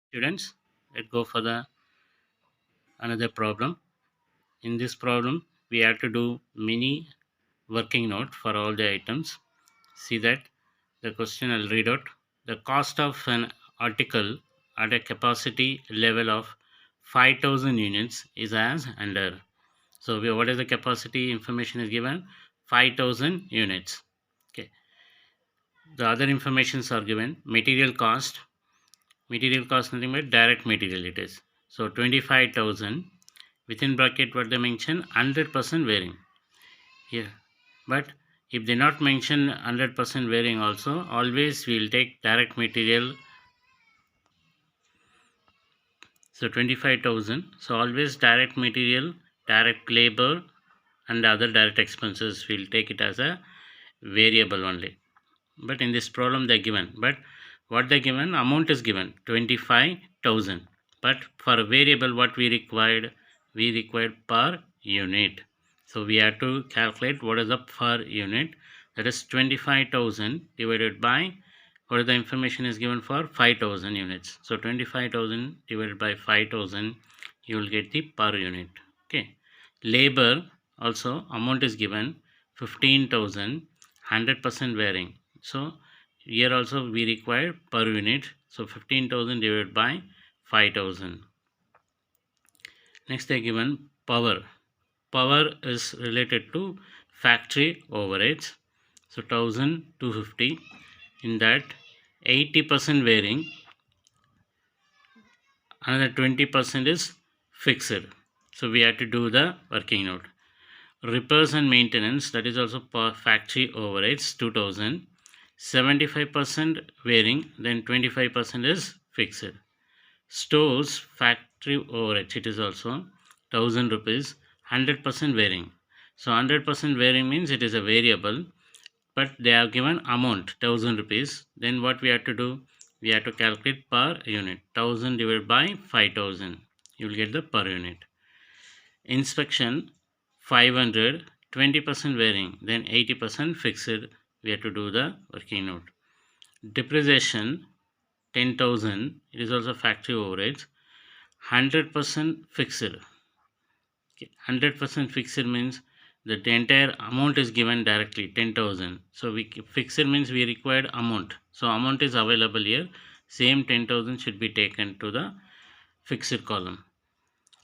Students, let's go for the another problem. In this problem, we have to do mini working note for all the items. See that the question I'll read out. The cost of an article at a capacity level of 5,000 units is as under. So what is the capacity information is given? 5,000 units. Okay. The other informations are given. Material cost. Material cost nothing but direct material it is. So 25,000 within bracket what they mention 100% varying here. But if they not mention 100% varying also, always we will take direct material. So 25,000. So always direct material, direct labor and other direct expenses will take it as a variable only. But in this problem they're given. But what they given amount is given 25,000. But for a variable what we required per unit. So we have to calculate what is the per unit, that is 25,000 divided by what is the information is given for 5,000 units. So 25,000 divided by 5,000 you will get the per unit. Okay. Labor also amount is given 15,000, 100% varying. So here also we require per unit. So 15,000 divided by 5,000. Next they given power. Power is related to factory overheads. So 1,250. In that 80% varying, another 20% is fixed. So we have to do the working note. Repairs and maintenance, that is also per factory overheads 2,000. 75% varying, then 25% is fixed. Stores factory overheads, it is also 1,000 rupees, 100% varying. So 100% varying means it is a variable, but they are given amount 1,000 rupees. Then what we have to do? We have to calculate per unit. 1,000 divided by 5,000. You will get the per unit. Inspection 500, 20% varying, then 80% fixed. We have to do the working note. Depreciation 10,000, it is also factory overheads. 100% fixed. Okay. 100% fixed means that the entire amount is given directly 10,000. So we fixed means we required amount. So amount is available here. Same 10,000 should be taken to the fixed column.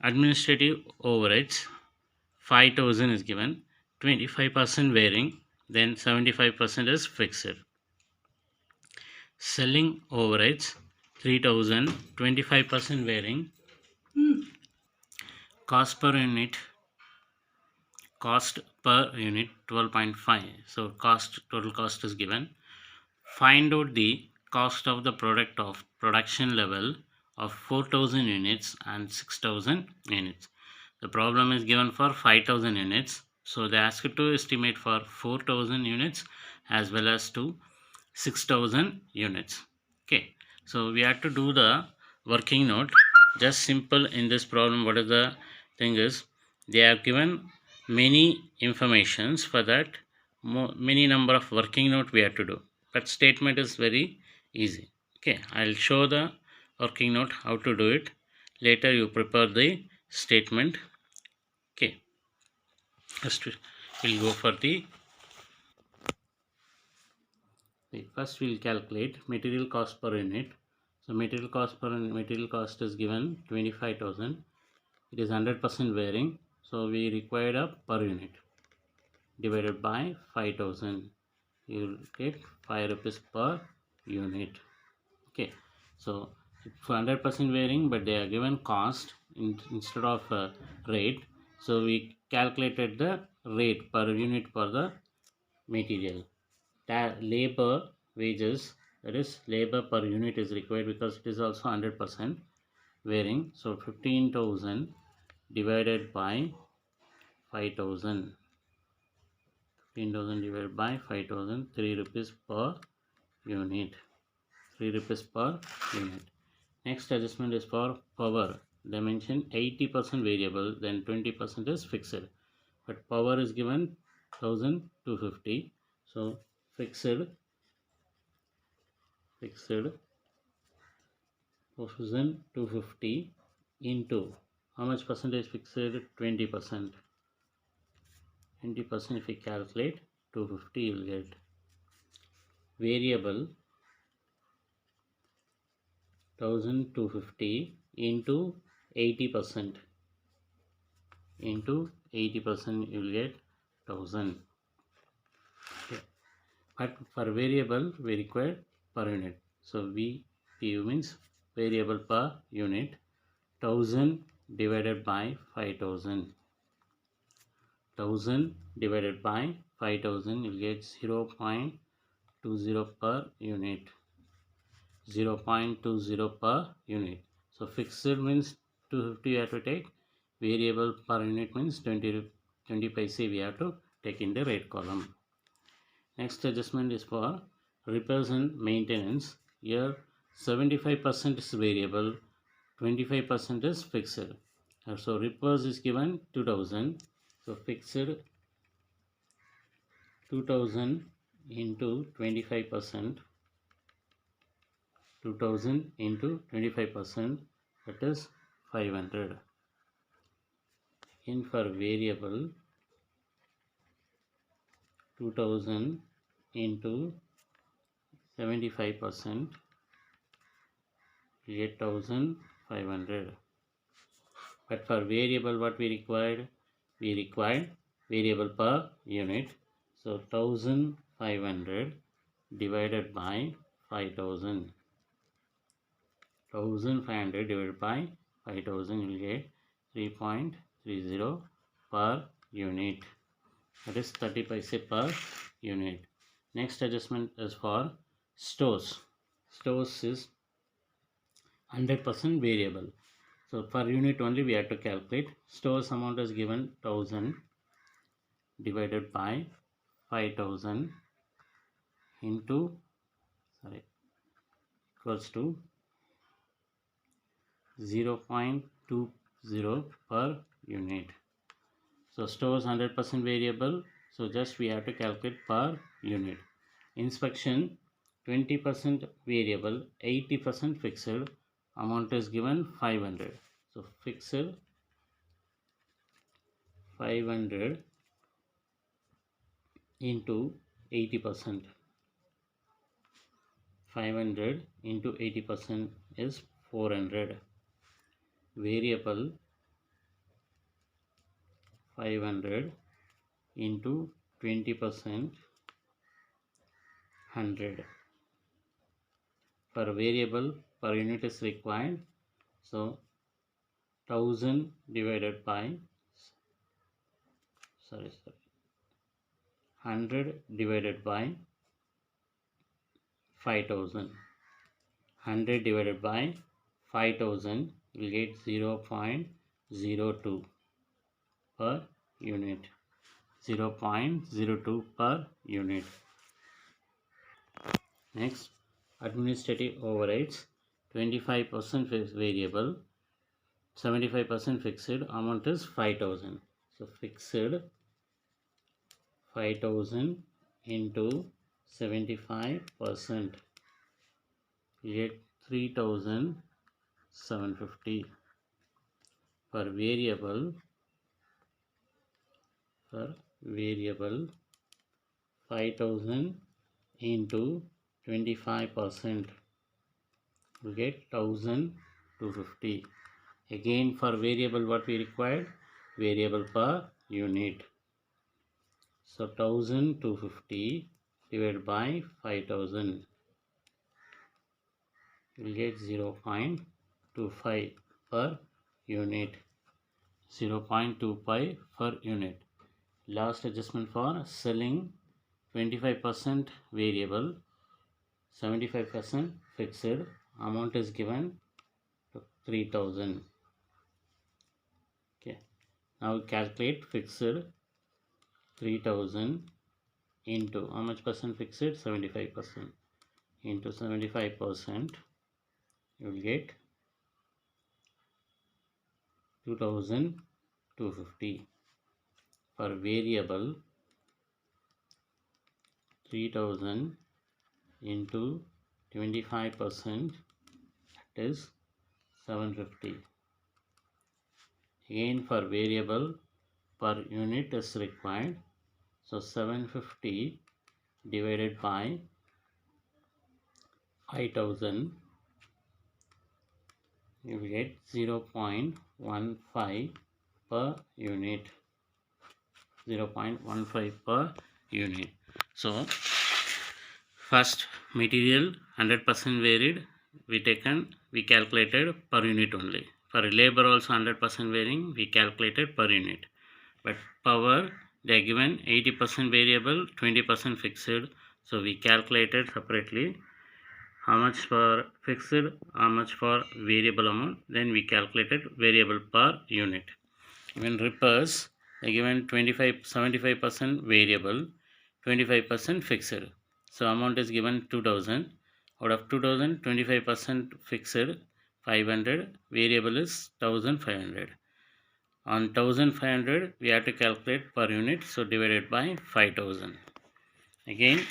Administrative overheads 5,000 is given, 25% varying, then 75% is fixed. Selling overheads 3,000, 25% varying. Cost per unit, cost per unit 12.5. So total cost is given. Find out the cost of the product of production level of 4,000 units and 6,000 units. The problem is given for 5,000 units. So they ask you to estimate for 4,000 units as well as to 6,000 units. Okay. So we have to do the working note. Just simple in this problem. What is the thing is they have given many informations for that many number of working note we have to do, but statement is very easy. Okay, I'll show the working note how to do it. Later you prepare the statement. Okay, first we'll go for the first we'll calculate material cost per unit. So material cost is given 25,000. It is 100% varying, so we required a per unit divided by 5,000. You will get 5 rupees per unit. Okay, so for 100% varying, but they are given cost instead of rate. So we calculated the rate per unit for the material. Labor wages, that is labor per unit is required because it is also 100% varying. So 15,000 divided by 5,000. 15,000 divided by 5,000, 3 rupees per unit. 3 rupees per unit. Next adjustment is for power. Dimension 80% variable, then 20% is fixed. But power is given 1,250. So fixed 4250 into how much percentage fixed? 20%. 20% if we calculate 250, you will get variable 1250 into 80%. Into 80% you will get 1000. Okay. But for variable we require per unit. So VPU means variable per unit. 1000 divided by 5000. 1000 divided by 5000 you will get 0.20 per unit. 0.20 per unit. So fixed means 250 you have to take. Variable per unit means 20 paise we have to take in the right column. Next adjustment is for repairs and maintenance. Here 75% is variable, 25% is fixed. So repairs is given 2000. So fixed 2000 into 25%. 2000 into 25%, that is 500. In for variable 2000 into 75%, 8500. But for variable what we required? We required variable per unit. So 1500 divided by 5000. 1500 divided by 5000 you will get 3.30 per unit. That is 30 paise per unit. Next adjustment is for stores. Stores is 100% variable. So per unit only we have to calculate. Stores amount is given 1000 divided by 5000 into equals to 0.20 per unit. So stores 100% variable, so just we have to calculate per unit. Inspection 20% variable, 80% fixed, amount is given 500. So fixed 500 into 80%. 500 into 80% is 400. Variable 500 into 20%, 100. For variable per unit is required. So 1000 divided by 100 divided by 5000. 100 divided by 5000 will get 0.02 per unit. 0.02 per unit. Next, administrative overrides. 25% is variable, 75% fixed, amount is 5000. So fixed 5000 into 75%, you get 3750. For variable 5000 into 25%, you get 1250. Again for variable what we required? Variable per unit. So 1250 divided by 5000, you will get 0.25 per unit. 0.25 per unit. Last adjustment for selling, 25% variable, 75% fixed, amount is given 3000. Okay, now calculate fixed 3000 into how much percent fixed? 75%. Into 75%, you will get 2250. For variable 3000 into 25%, that is 750. Again for variable per unit is required. So 750 divided by 5000, you will get 0.15 per unit. 0.15 per unit. So first material 100% varied, we calculated per unit only. For labor also 100% varying, we calculated per unit. But power, they are given 80% variable, 20% fixed. So we calculated separately how much for fixed, how much for variable amount. Then we calculated variable per unit. Even repairs, they are given 75% variable, 25% fixed. So amount is given 2000. Out of 2000, 25% fixed 500, variable is 1500. On 1500 we have to calculate per unit, so divided by 5000. Again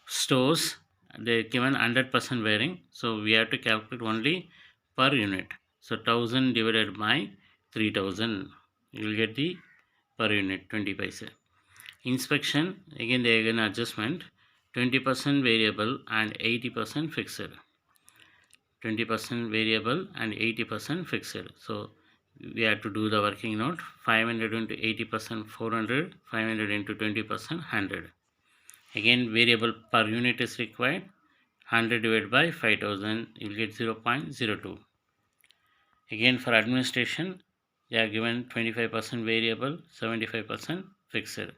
stores, they given 100% varying, so we have to calculate only per unit. So 1000 divided by 3000, you will get the per unit 20 paise. Inspection, again they again adjustment, 20% variable and 80% fixed. 20% variable and 80% fixed. So we have to do the working note. 500 into 80% 400, 500 into 20% 100. Again variable per unit is required. 100 divided by 5000, you will get 0.02. Again for administration, they are given 25% variable, 75% fixed.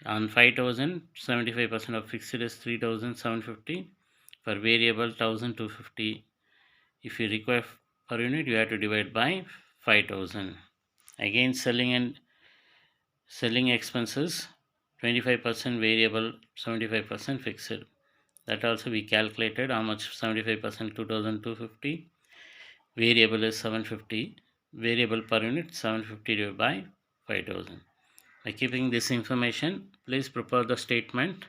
On 5000, 75% of fixed is 3750. For variable 1250. If you require per unit, you have to divide by 5000. Again selling expenses, 25% variable, 75% fixed. That also we calculated how much. 75% 2250, variable is 750, variable per unit 750 divided by 5000. By keeping this information, please prepare the statement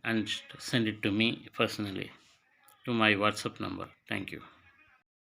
and send it to me personally to my WhatsApp number. Thank you.